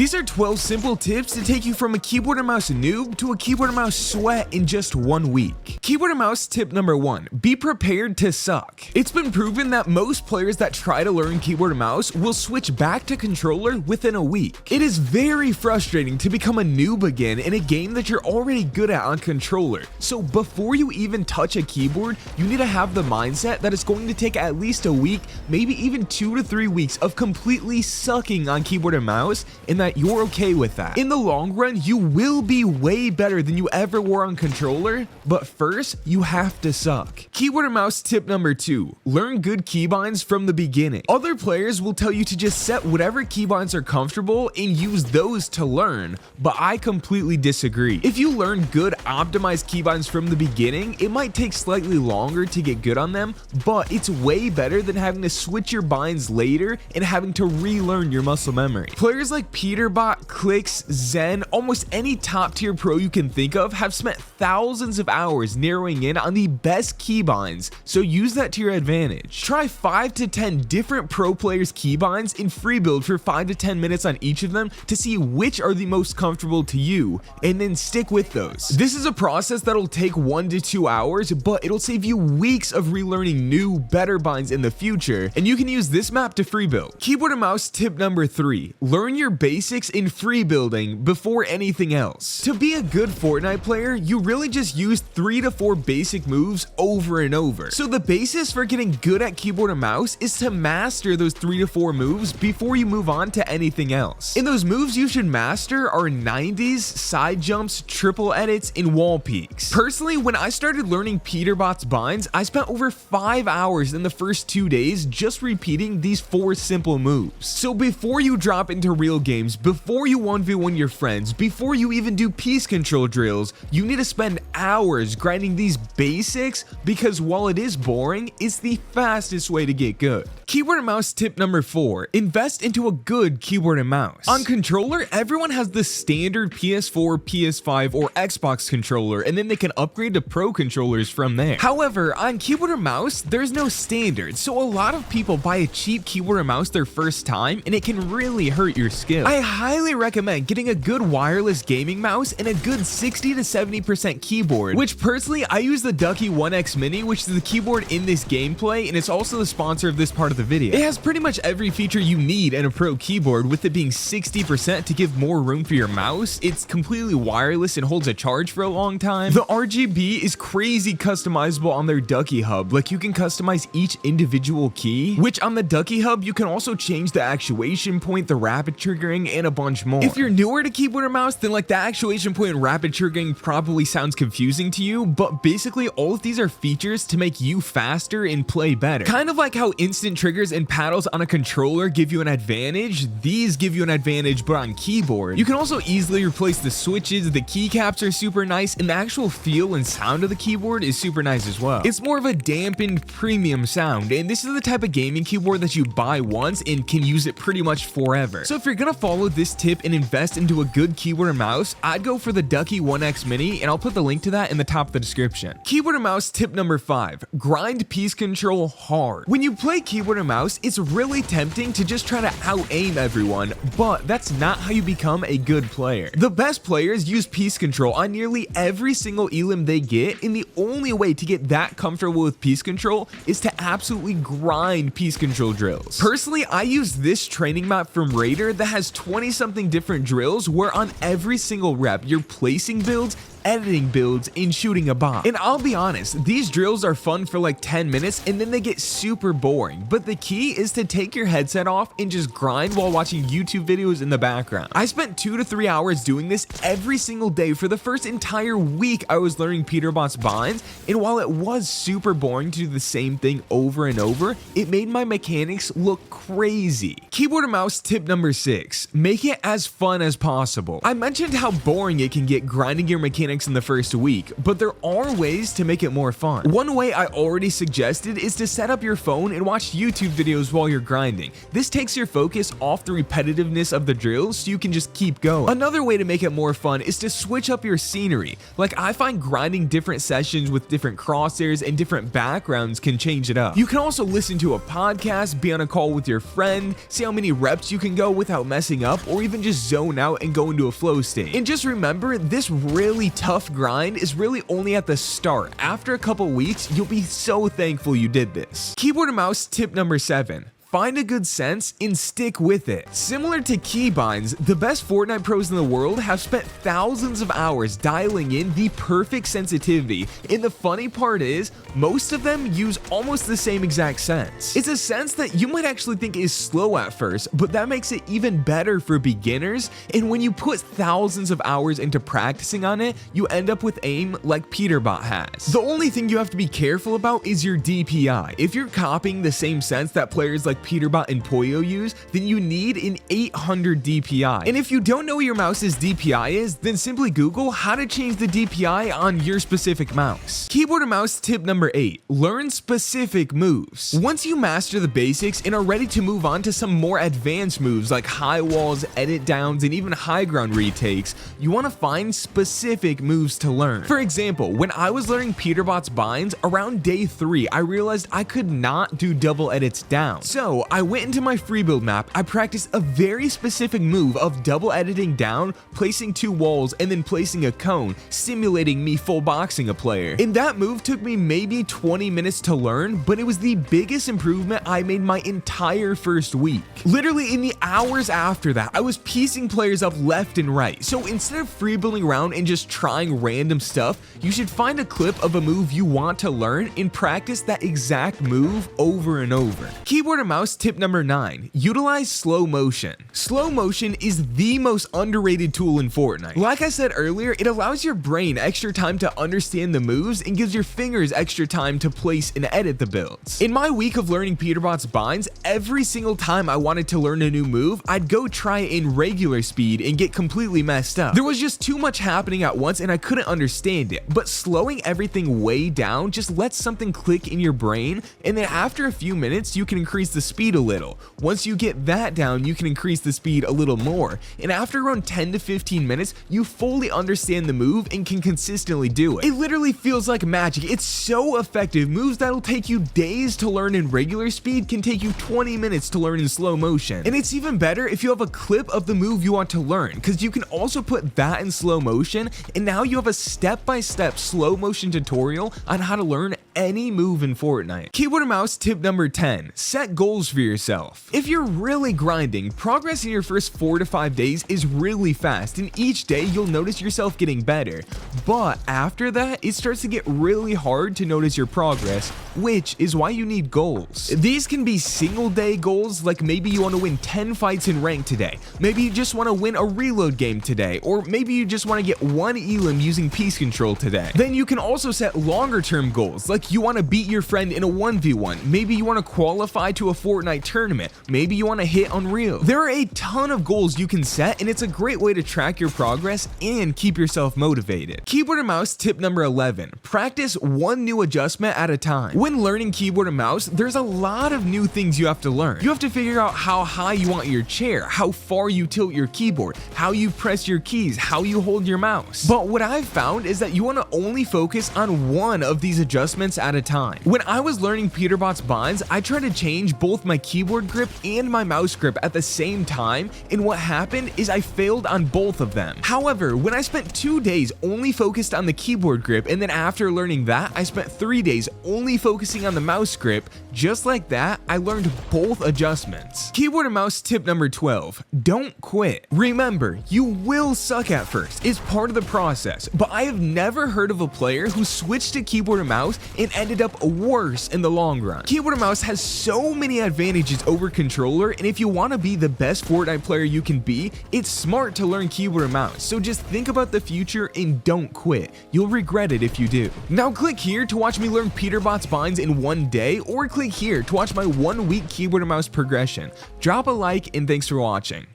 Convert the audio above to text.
These are 12 simple tips to take you from a keyboard and mouse noob to a keyboard and mouse sweat in just 1 week. Keyboard and mouse tip number 1, be prepared to suck. It's been proven that most players that try to learn keyboard and mouse will switch back to controller within a week. It is very frustrating to become a noob again in a game that you're already good at on controller. So before you even touch a keyboard, you need to have the mindset that it's going to take at least a week, maybe even 2 to 3 weeks of completely sucking on keyboard and mouse, and that you're okay with that. In the long run, you will be way better than you ever were on controller, but first, you have to suck. Keyboard and mouse tip number 2, learn good keybinds from the beginning. Other players will tell you to just set whatever keybinds are comfortable and use those to learn, but I completely disagree. If you learn good optimized keybinds from the beginning, it might take slightly longer to get good on them, but it's way better than having to switch your binds later and having to relearn your muscle memory. Players like Peterbot, Clicks, Zen, almost any top tier pro you can think of have spent thousands of hours narrowing in on the best keybinds, so use that to your advantage. Try 5 to 10 different pro players' keybinds in free build for 5 to 10 minutes on each of them to see which are the most comfortable to you, and then stick with those. This is a process that'll take 1 to 2 hours, but it'll save you weeks of relearning new, better binds in the future, and you can use this map to free build. Keyboard and mouse tip number 3, learn your basics in free building before anything else. To be a good Fortnite player, you really just use 3 to 4 basic moves over and over. So the basis for getting good at keyboard and mouse is to master those 3 to 4 moves before you move on to anything else. And those moves you should master are 90s, side jumps, triple edits, and wall peeks. Personally, when I started learning Peterbot's binds, I spent over 5 hours in the first 2 days just repeating these 4 simple moves. So before you drop into real games, before you 1v1 your friends, before you even do piece control drills, you need to spend hours grinding these basics, because while it is boring, it's the fastest way to get good. Keyboard and mouse tip number 4, invest into a good keyboard and mouse. On controller, everyone has the standard PS4, PS5, or Xbox controller, and then they can upgrade to pro controllers from there. However, on keyboard and mouse, there's no standard, so a lot of people buy a cheap keyboard and mouse their first time, and it can really hurt your skill. I highly recommend getting a good wireless gaming mouse and a good 60 to 70% keyboard, which personally, I use the Ducky 1X Mini, which is the keyboard in this gameplay, and it's also the sponsor of this part of the video. It has pretty much every feature you need in a pro keyboard, with it being 60% to give more room for your mouse. It's completely wireless and holds a charge for a long time. The RGB is crazy customizable on their Ducky Hub, like you can customize each individual key, which on the Ducky Hub, you can also change the actuation point, the rapid triggering, and a bunch more. If you're newer to keyboard and mouse, then like the actuation point and rapid triggering probably sounds confusing to you, but basically all of these are features to make you faster and play better. Kind of like how instant triggers and paddles on a controller give you an advantage, these give you an advantage but on keyboard. You can also easily replace the switches, the keycaps are super nice, and the actual feel and sound of the keyboard is super nice as well. It's more of a dampened premium sound, and this is the type of gaming keyboard that you buy once and can use it pretty much forever. So if you're gonna follow this tip and invest into a good keyboard and mouse, I'd go for the Ducky 1X Mini, and I'll put the link to that in the top of the description. Keyboard and mouse tip number 5, grind piece control hard. When you play keyboard and mouse, it's really tempting to just try to out-aim everyone, but that's not how you become a good player. The best players use piece control on nearly every single elim they get, and the only way to get that comfortable with piece control is to absolutely grind piece control drills. Personally, I use this training map from Raider that has 20 something different drills, where on every single rep you're placing builds, editing builds, and shooting a bomb. And I'll be honest, these drills are fun for like 10 minutes and then they get super boring, but the key is to take your headset off and just grind while watching YouTube videos in the background. I spent 2 to 3 hours doing this every single day for the first entire week I was learning Peterbot's binds, and while it was super boring to do the same thing over and over, it made my mechanics look crazy. Keyboard and mouse tip number 6, make it as fun as possible. I mentioned how boring it can get grinding your mechanics mechanics in the first week, but there are ways to make it more fun. One way I already suggested is to set up your phone and watch YouTube videos while you're grinding. This takes your focus off the repetitiveness of the drills so you can just keep going. Another way to make it more fun is to switch up your scenery. Like, I find grinding different sessions with different crosshairs and different backgrounds can change it up. You can also listen to a podcast, be on a call with your friend, see how many reps you can go without messing up, or even just zone out and go into a flow state. And just remember, this really tough grind is really only at the start. After a couple weeks, you'll be so thankful you did this. Keyboard and mouse tip number 7. Find a good sense and stick with it. Similar to Keybinds, the best Fortnite pros in the world have spent thousands of hours dialing in the perfect sensitivity, and the funny part is, most of them use almost the same exact sense. It's a sense that you might actually think is slow at first, but that makes it even better for beginners, and when you put thousands of hours into practicing on it, you end up with aim like Peterbot has. The only thing you have to be careful about is your DPI. If you're copying the same sense that players like Peterbot and Poyo use, then you need an 800 DPI. And if you don't know what your mouse's DPI is, then simply Google how to change the DPI on your specific mouse. Keyboard and mouse tip number 8. Learn specific moves. Once you master the basics and are ready to move on to some more advanced moves like high walls, edit downs, and even high ground retakes, you want to find specific moves to learn. For example, when I was learning Peterbot's binds, around day 3, I realized I could not do double edits down. So I went into my free build map, I practiced a very specific move of double editing down, placing 2 walls, and then placing a cone, simulating me full boxing a player. And that move took me maybe 20 minutes to learn, but it was the biggest improvement I made my entire first week. Literally in the hours after that, I was piecing players up left and right. So instead of free building around and just trying random stuff, you should find a clip of a move you want to learn and practice that exact move over and over. Keyboard and mouse tip number 9. Utilize slow motion. Slow motion is the most underrated tool in Fortnite. Like I said earlier, it allows your brain extra time to understand the moves and gives your fingers extra time to place and edit the builds. In my week of learning Peterbot's binds, every single time I wanted to learn a new move, I'd go try it in regular speed and get completely messed up. There was just too much happening at once and I couldn't understand it, but slowing everything way down just lets something click in your brain, and then after a few minutes, you can increase the speed a little. Once you get that down, you can increase the speed a little more, and after around 10 to 15 minutes, you fully understand the move and can consistently do it. It literally feels like magic. It's so effective. Moves that'll take you days to learn in regular speed can take you 20 minutes to learn in slow motion. And it's even better if you have a clip of the move you want to learn, because you can also put that in slow motion, and now you have a step-by-step slow motion tutorial on how to learn any move in Fortnite. Keyboard and mouse tip number 10. Set goals for yourself. If you're really grinding, progress in your first 4 to 5 days is really fast, and each day you'll notice yourself getting better. But after that, it starts to get really hard to notice your progress, which is why you need goals. These can be single day goals, like maybe you want to win 10 fights in rank today. Maybe you just want to win a reload game today, or maybe you just want to get 1 elim using piece control today. Then you can also set longer term goals, like you want to beat your friend in a 1v1. Maybe you want to qualify to a Fortnite tournament. Maybe you want to hit Unreal. There are a ton of goals you can set, and it's a great way to track your progress and keep yourself motivated. Keyboard and mouse tip number 11. Practice one new adjustment at a time. When learning keyboard and mouse, there's a lot of new things you have to learn. You have to figure out how high you want your chair, how far you tilt your keyboard, how you press your keys, how you hold your mouse. But what I've found is that you want to only focus on one of these adjustments at a time. When I was learning Peterbot's binds, I tried to change both my keyboard grip and my mouse grip at the same time, and what happened is I failed on both of them. However, when I spent 2 days only focused on the keyboard grip, and then after learning that, I spent 3 days only focusing on the mouse grip, just like that, I learned both adjustments. Keyboard and mouse tip number 12. Don't quit. Remember, you will suck at first. It's part of the process, but I have never heard of a player who switched to keyboard and mouse and ended up worse in the long run. Keyboard and mouse has so many advantages over controller, and if you want to be the best Fortnite player you can be, it's smart to learn keyboard and mouse. So just think about the future and don't quit. You'll regret it if you do. Now click here to watch me learn Peterbot's binds in 1 day, or click here to watch my 1 week keyboard and mouse progression. Drop a like and thanks for watching.